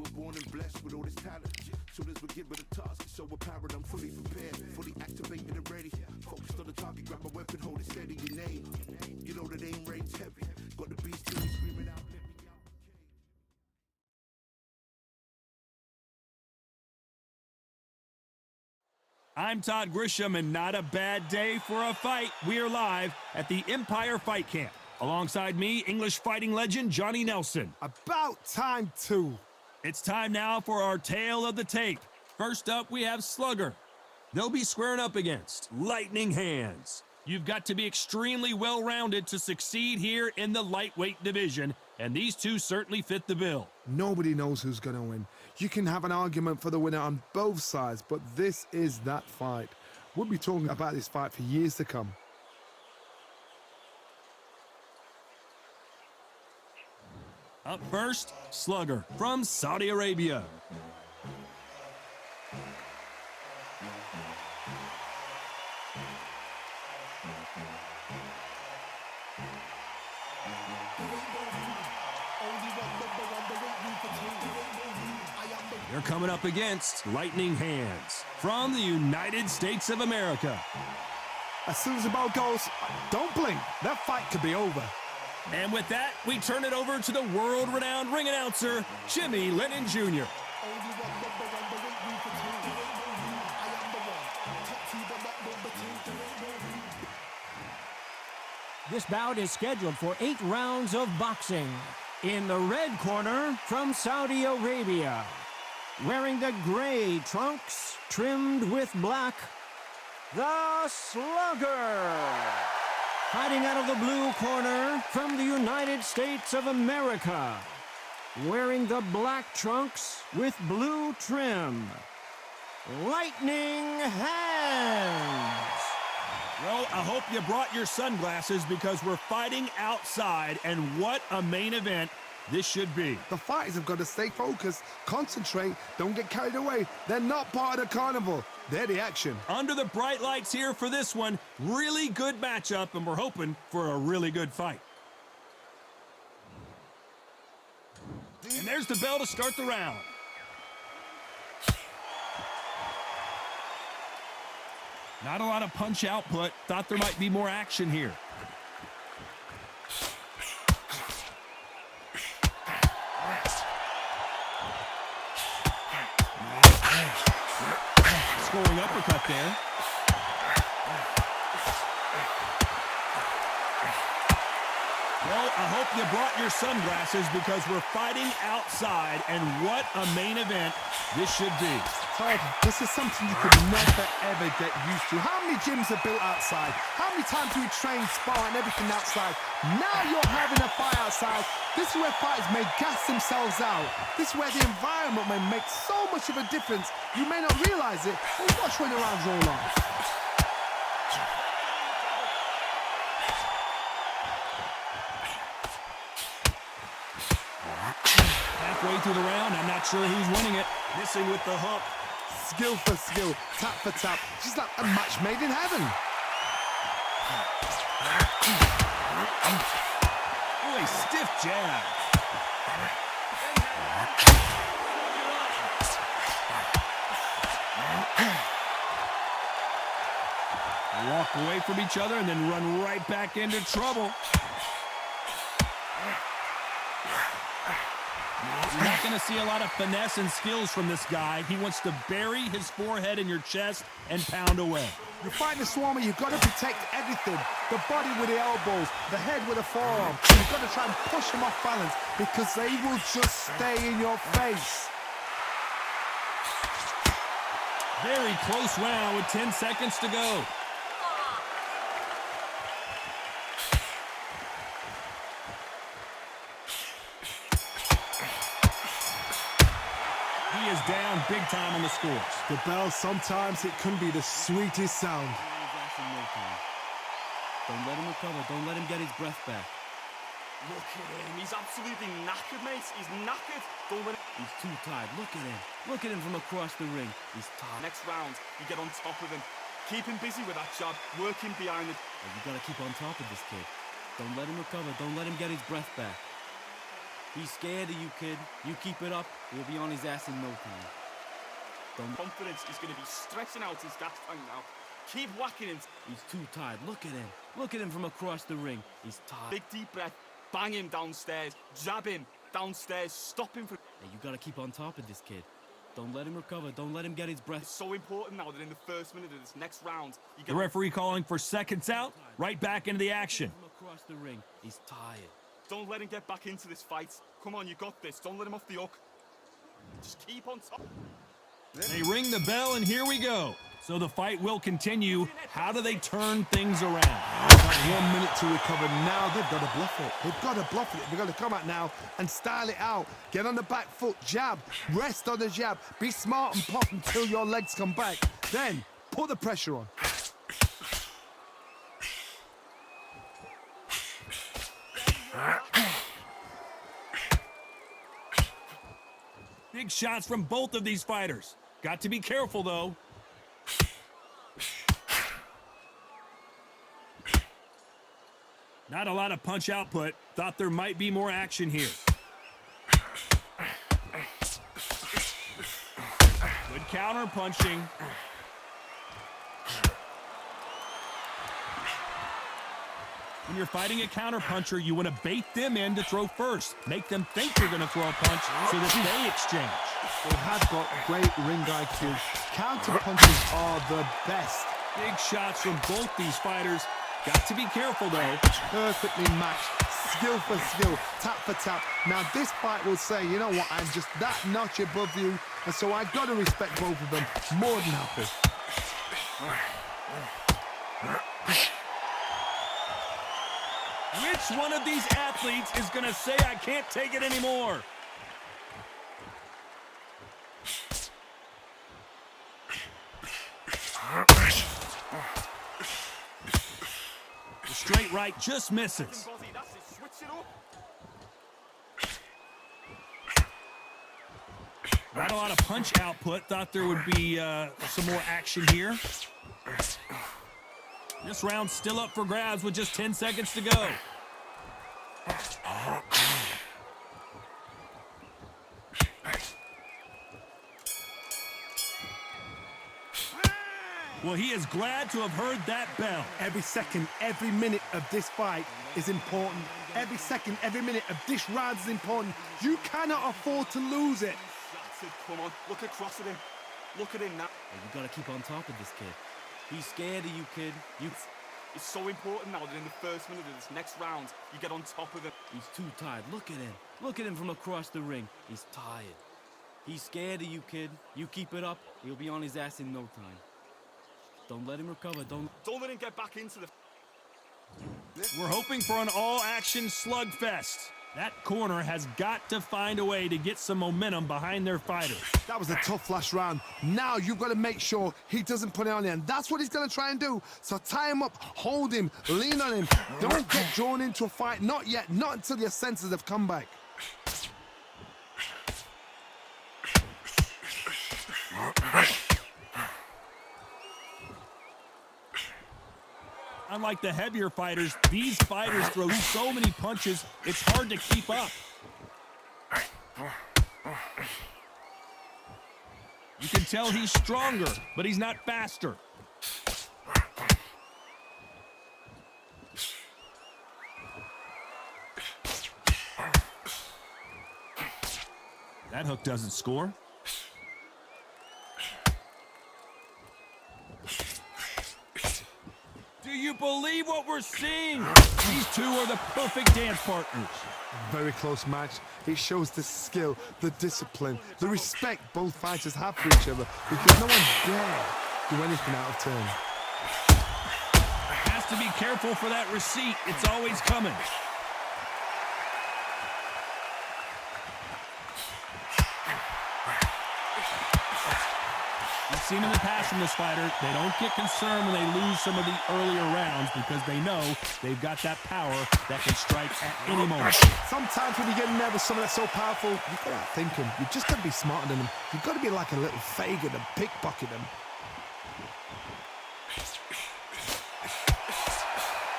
were born and blessed with all this talent. Soon as we get rid of task, it's so apparent I'm fully prepared, fully activated and ready. Focused on the target, grab my weapon, hold it steady. Your name, you know that aim rain's heavy. Got the beast till he's screaming out, let me out. I'm Todd Grisham, and not a bad day for a fight. We are live at the Empire Fight Camp. Alongside me, English fighting legend Johnny Nelson. About time, too. It's time now for our tale of the tape. First up, we have Slugger. They'll be squaring up against Lightning Hands. You've got to be extremely well-rounded to succeed here in the lightweight division, and these two certainly fit the bill. Nobody knows who's going to win. You can have an argument for the winner on both sides, but this is that fight. We'll be talking about this fight for years to come. Up first, Slugger from Saudi Arabia. They're coming up against Lightning Hands from the United States of America. As soon as the ball goes, don't blink. That fight could be over. And with that, we turn it over to the world-renowned ring announcer, Jimmy Lennon Jr. This bout is scheduled for 8 rounds of boxing. In the red corner, from Saudi Arabia, wearing the gray trunks trimmed with black, the Slugger. Fighting out of the blue corner, from the United States of America, wearing the black trunks with blue trim, Lightning Hands. Well, I hope you brought your sunglasses because we're fighting outside, and what a main event this should be. The fighters have got to stay focused, concentrate, don't get carried away. They're not part of the carnival. They're the action. Under the bright lights here for this one, really good matchup, and we're hoping for a really good fight. And there's the bell to start the round. Not a lot of punch output. Thought there might be more action here. Scoring uppercut there. Well, I hope you brought your sunglasses because we're fighting outside, and what a main event this should be. Todd, this is something you could never, ever get used to. How many gyms are built outside? How many times do we train, spar, and everything outside? Now you're having a fight outside. This is where fighters may gas themselves out. This is where the environment may make so much of a difference. You may not realize it, but watch when the rounds roll on. Halfway through the round, I'm not sure who's winning it. Missing with the hook. Skill for skill, tap for tap. She's like a match made in heaven. Oh, a stiff jab. They walk away from each other and then run right back into trouble. You're not going to see a lot of finesse and skills from this guy. He wants to bury his forehead in your chest and pound away. You're fighting a Swarmer, you've got to protect everything. The body with the elbows, the head with the forearm. You've got to try and push them off balance because they will just stay in your face. Very close round with 10 seconds to go. He is down big time on the scores. The bell, sometimes it can be the sweetest sound. Don't let him recover. Don't let him get his breath back. Look at him. He's absolutely knackered, mate. He's knackered. Don't let him... He's too tired. Look at him. Look at him from across the ring. He's tired. Next round, you get on top of him. Keep him busy with that jab. Work him behind it. You got to keep on top of this kid. Don't let him recover. Don't let him get his breath back. He's scared of you, kid. You keep it up, he'll be on his ass in no time. Confidence is going to be stretching out his gas tank now. Keep whacking him. He's too tired. Look at him. Look at him from across the ring. He's tired. Big deep breath. Bang him downstairs. Jab him downstairs. Stop him from... Hey, you gotta keep on top of this kid. Don't let him recover. Don't let him get his breath. It's so important now that in the first minute of this next round, you get... The referee calling for seconds out. Right back into the action. From across the ring. He's tired. Don't let him get back into this fight. Come on, you got this. Don't let him off the hook. Just keep on top. They ring the bell, and here we go. So the fight will continue. How do they turn things around? Got 1 minute to recover. Now they've got to bluff it. They've got to bluff it. They've got to come out now and style it out. Get on the back foot, jab, rest on the jab. Be smart and pop until your legs come back. Then put the pressure on. Big shots from both of these fighters. Got to be careful, though. Not a lot of punch output. Thought there might be more action here. Good counter punching. When you're fighting a counter puncher, you want to bait them in to throw first. Make them think you're going to throw a punch so that they exchange. They have got great ring IQ. Counter punches are the best. Big shots from both these fighters. Got to be careful, though. Perfectly matched. Skill for skill. Tap for tap. Now, this fight will say, you know what, I'm just that notch above you. And so I've got to respect both of them. More than happy. Which one of these athletes is going to say, I can't take it anymore? The straight right just misses. Not a lot of punch output. Thought there would be some more action here. This round's still up for grabs with just 10 seconds to go. Well, he is glad to have heard that bell. Every second, every minute of this fight is important. Every second, every minute of this round is important. You cannot afford to lose it. That's it. Come on. Look across at him. Look at him now. Hey, you gotta keep on top of this kid. He's scared of you, kid. It's so important now that in the first minute of this next round, you get on top of him. He's too tired. Look at him. Look at him from across the ring. He's tired. He's scared of you, kid. You keep it up, he'll be on his ass in no time. Don't let him recover. Don't let him get back into the... We're hoping for an all-action slugfest. That corner has got to find a way to get some momentum behind their fighter. That was a tough last round. Now you've got to make sure he doesn't put it on you, and that's what he's going to try and do. So tie him up, hold him, lean on him. Don't get drawn into a fight. Not yet. Not until your senses have come back. Unlike the heavier fighters, these fighters throw so many punches, it's hard to keep up. You can tell he's stronger, but he's not faster. That hook doesn't score. Do you believe what we're seeing? These two are the perfect dance partners. Very close match. It shows the skill, the discipline, the respect both fighters have for each other, because no one dare do anything out of turn. Has to be careful for that receipt. It's always coming. We've seen in the past from this fighter, they don't get concerned when they lose some of the earlier rounds because they know they've got that power that can strike at any moment. Sometimes when you get in there with someone that's so powerful, you've got to outthink him. You've just got to be smarter than him. You've got to be like a little Fagin and pickpocket him.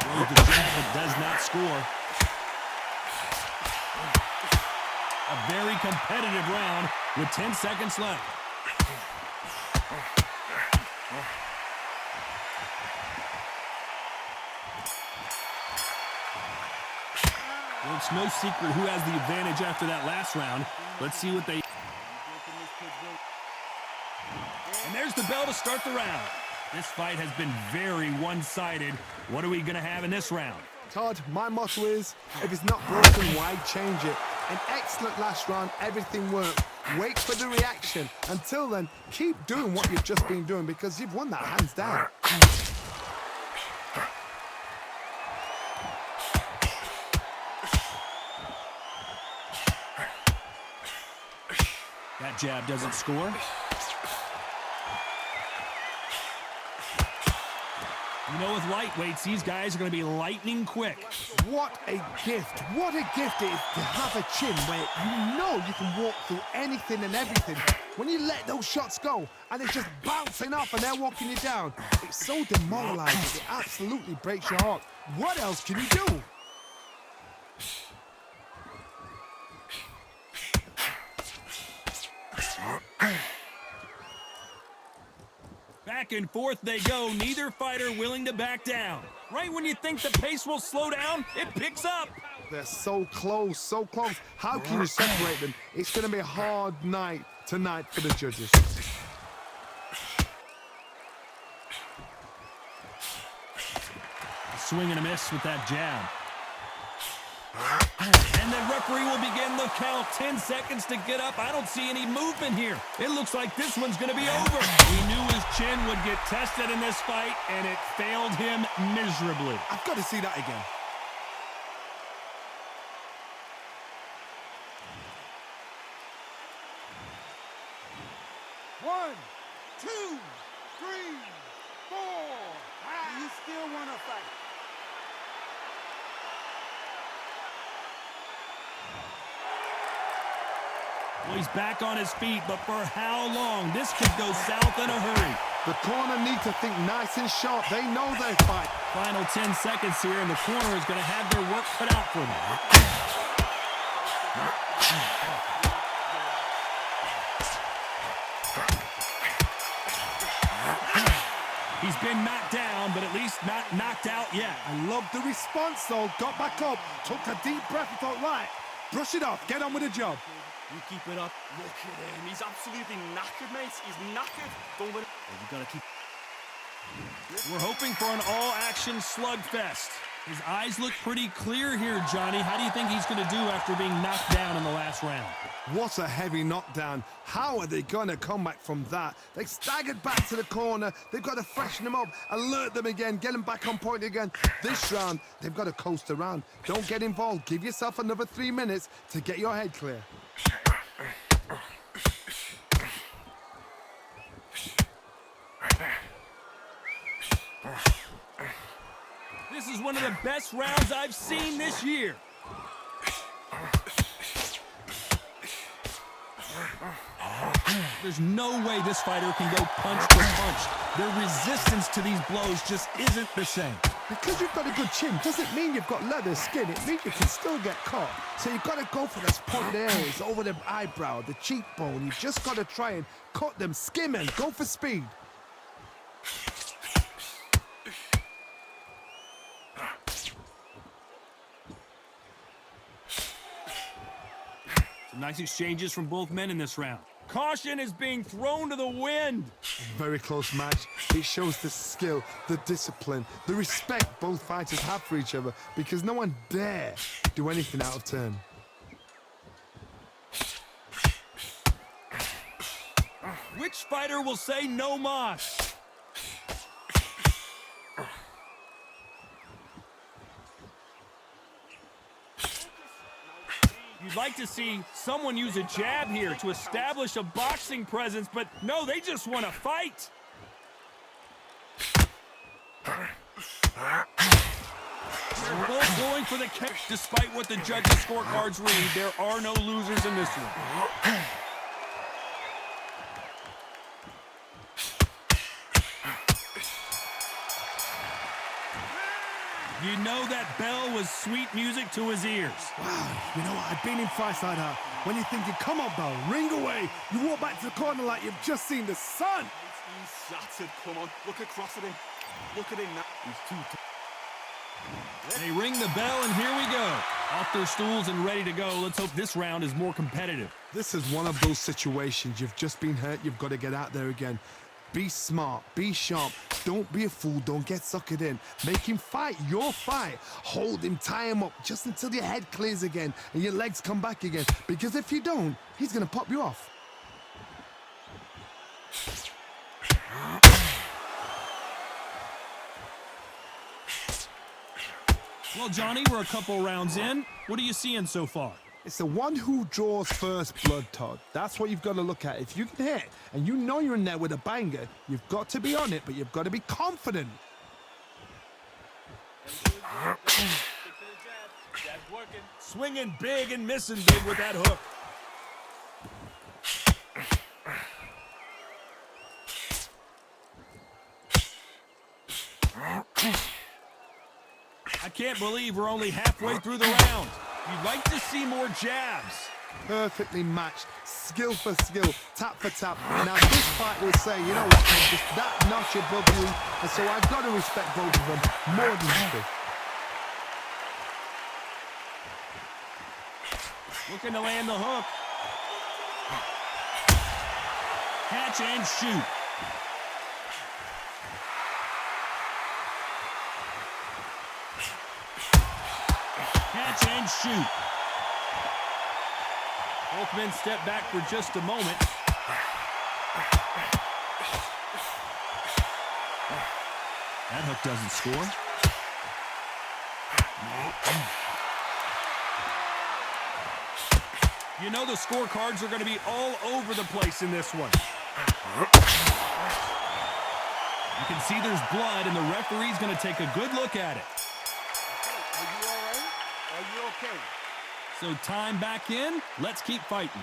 The jab does not score. A very competitive round with 10 seconds left. Well, it's no secret who has the advantage after that last round. Let's see what they... And there's the bell to start the round. This fight has been very one-sided. What are we going to have in this round? Todd, my motto is, if it's not broken, why change it? An excellent last round, everything worked. Wait for the reaction. Until then, keep doing what you've just been doing because you've won that hands down. That jab doesn't score. You know, with lightweights, these guys are going to be lightning quick. What a gift. What a gift it is to have a chin where you know you can walk through anything and everything. When you let those shots go and it's just bouncing off and they're walking you down, it's so demoralizing. It absolutely breaks your heart. What else can you do? Back and forth they go, neither fighter willing to back down. Right when you think the pace will slow down, it picks up. They're so close, so close. How can you separate them? It's going to be a hard night tonight for the judges. Swing and a miss with that jab. And the referee will begin the count. 10 seconds to get up. I don't see any movement here. It looks like this one's going to be over. We knew his chin would get tested in this fight, and it failed him miserably. I've got to see that again. One, two, three, four. You still want to fight? Well, he's back on his feet, but for how long? This could go south in a hurry. The corner need to think nice and sharp. They know their fight. Final 10 seconds here, and the corner is going to have their work cut out for them. He's been knocked down, but at least not knocked out yet. I love the response, though. Got back up, took a deep breath and thought, right, brush it off, get on with the job. You keep it up. Look at him. He's absolutely knackered, mate. He's knackered. Don't let him... You gotta keep... We're hoping for an all-action slugfest. His eyes look pretty clear here, Johnny. How do you think he's going to do after being knocked down in the last round? What a heavy knockdown. How are they going to come back from that? They staggered back to the corner. They've got to freshen them up, alert them again, get them back on point again. This round, they've got to coast around. Don't get involved. Give yourself another 3 minutes to get your head clear. This is one of the best rounds I've seen this year. There's no way this fighter can go punch for punch. Their resistance to these blows just isn't the same. Because you've got a good chin doesn't mean you've got leather skin. It means you can still get caught. So you've got to go for those pointed areas, over the eyebrow, the cheekbone. You've just got to try and cut them, skim and go for speed. Some nice exchanges from both men in this round. Caution is being thrown to the wind. Very close match. It shows the skill, the discipline, the respect both fighters have for each other because no one dare do anything out of turn. Which fighter will say no mas? You'd like to see someone use a jab here to establish a boxing presence, but no, they just want to fight. They're both going for the kick. Despite what the judges' scorecards read, there are no losers in this one. You know that bell was sweet music to his ears. Wow, you know what? I've been in fights like that. When you're thinking, come on, bell, ring away. You walk back to the corner like you've just seen the sun. He's shattered. Come on, look across at him. Look at him now. He's too. They ring the bell, and here we go. Off their stools and ready to go. Let's hope this round is more competitive. This is one of those situations. You've just been hurt. You've got to get out there again. Be smart. Be sharp. Don't be a fool. Don't get suckered in. Make him fight your fight. Hold him. Tie him up just until your head clears again and your legs come back again. Because if you don't, he's going to pop you off. Well, Johnny, we're a couple rounds in. What are you seeing so far? It's the one who draws first blood, Todd. That's what you've got to look at. If you can hit and you know you're in there with a banger, you've got to be on it, but you've got to be confident. Swinging big and missing big with that hook. I can't believe we're only halfway through the round. You'd like to see more jabs. Perfectly matched, skill for skill, tap for tap. Now this fight will say, you know what, I'm just that notch above you, and so I've got to respect both of them more than happy. Looking to land the hook. Catch and shoot. Catch and shoot. Both men step back for just a moment. That hook doesn't score. You know the scorecards are going to be all over the place in this one. You can see there's blood, and the referee's going to take a good look at it. Are you all right? Are you okay? So time back in. Let's keep fighting.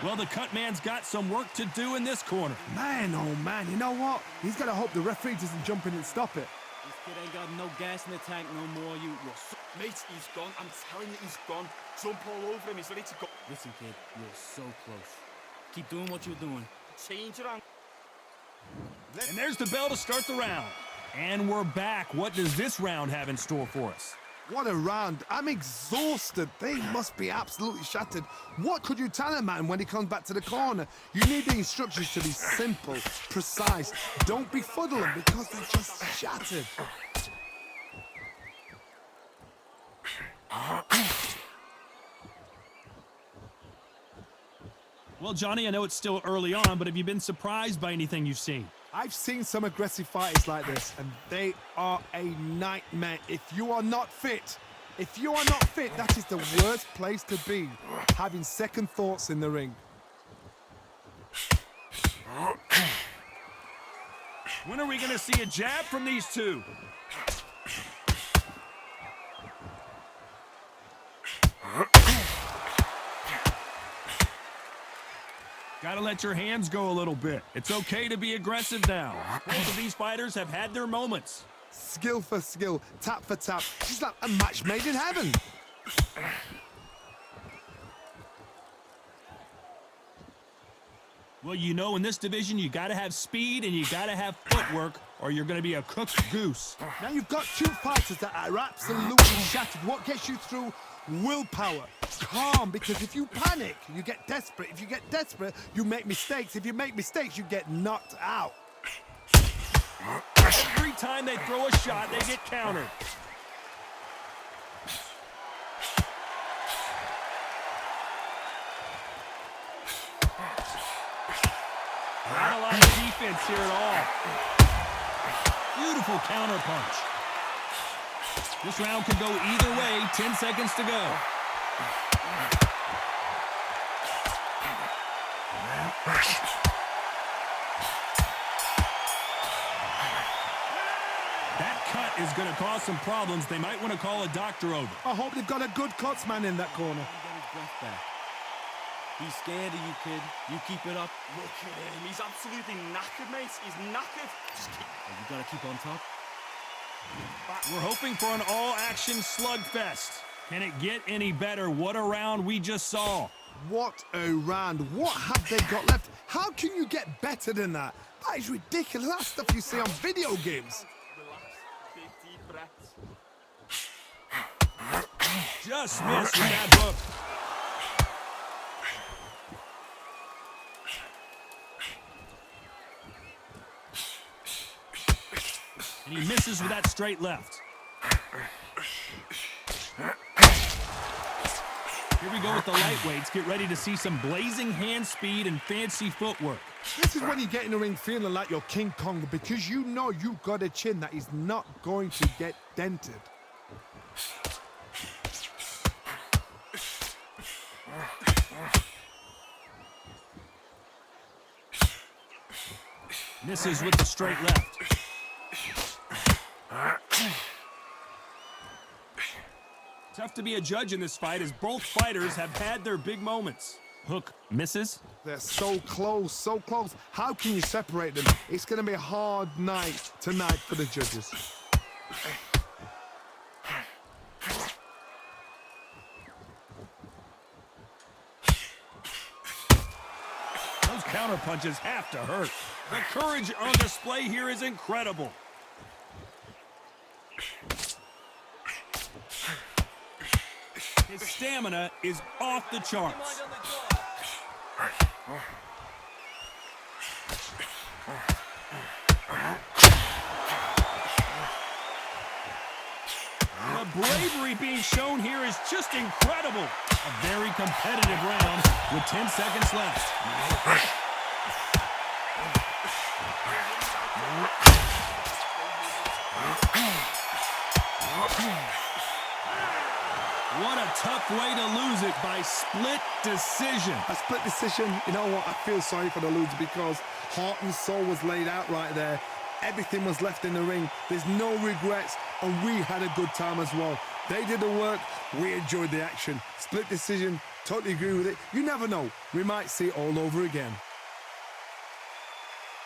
Well, the cut man's got some work to do in this corner. Man, oh man, you know what? He's got to hope the referee doesn't jump in and stop it. This kid ain't got no gas in the tank no more. Mate, he's gone. I'm telling you, he's gone. Jump all over him. He's ready to go. Listen, kid, you're so close. Keep doing what you're doing. Change around. And there's the bell to start the round. And we're back. What does this round have in store for us? What a round. I'm exhausted. They must be absolutely shattered. What could you tell a man when he comes back to the corner? You need the instructions to be simple, precise. Don't befuddle them because they're just shattered. Well, Johnny, I know it's still early on, but have you been surprised by anything you've seen? I've seen some aggressive fighters like this, and they are a nightmare. If you are not fit, that is the worst place to be, having second thoughts in the ring. When are we going to see a jab from these two? Gotta let your hands go a little bit. It's okay to be aggressive now. Both of these fighters have had their moments. Skill for skill, tap for tap. She's like a match made in heaven. Well, you know, in this division, you gotta have speed and you gotta have footwork, or you're gonna be a cooked goose. Now you've got two fighters that are absolutely shattered. What gets you through? Willpower. Calm, because if you panic, you get desperate. If you get desperate, you make mistakes. If you make mistakes, you get knocked out. Every time they throw a shot, they get countered. Not a lot of defense here at all. Beautiful counter punch. This round could go either way. 10 seconds to go. That cut is going to cause some problems. They might want to call a doctor over. I hope they've got a good cutsman in that corner. Get his breath back. He's scared of you, kid. You keep it up. Look at him. He's absolutely knackered, mate. He's knackered. Just keep... You gotta keep on top. We're hoping for an all-action slugfest. Can it get any better? What a round we just saw. What a round. What have they got left? How can you get better than that? That is ridiculous. That's stuff you see on video games. Relax. Big, deep breaths. Just missed with that hook. And he misses with that straight left. Here we go with the lightweights. Get ready to see some blazing hand speed and fancy footwork. This is when you get in the ring feeling like you're King Kong, because you know you've got a chin that is not going to get dented. Misses with the straight left. Tough to be a judge in this fight, as both fighters have had their big moments. Hook misses. They're so close, so close. How can you separate them? It's going to be a hard night tonight for the judges. Those counter punches have to hurt. The courage on display here is incredible. His stamina is off the charts. The bravery being shown here is just incredible. A very competitive round with 10 seconds left. What a tough way to lose it, by split decision. A split decision, you know what? I feel sorry for the loser, because heart and soul was laid out right there. Everything was left in the ring. There's no regrets, and we had a good time as well. They did the work. We enjoyed the action. Split decision, totally agree with it. You never know. We might see it all over again.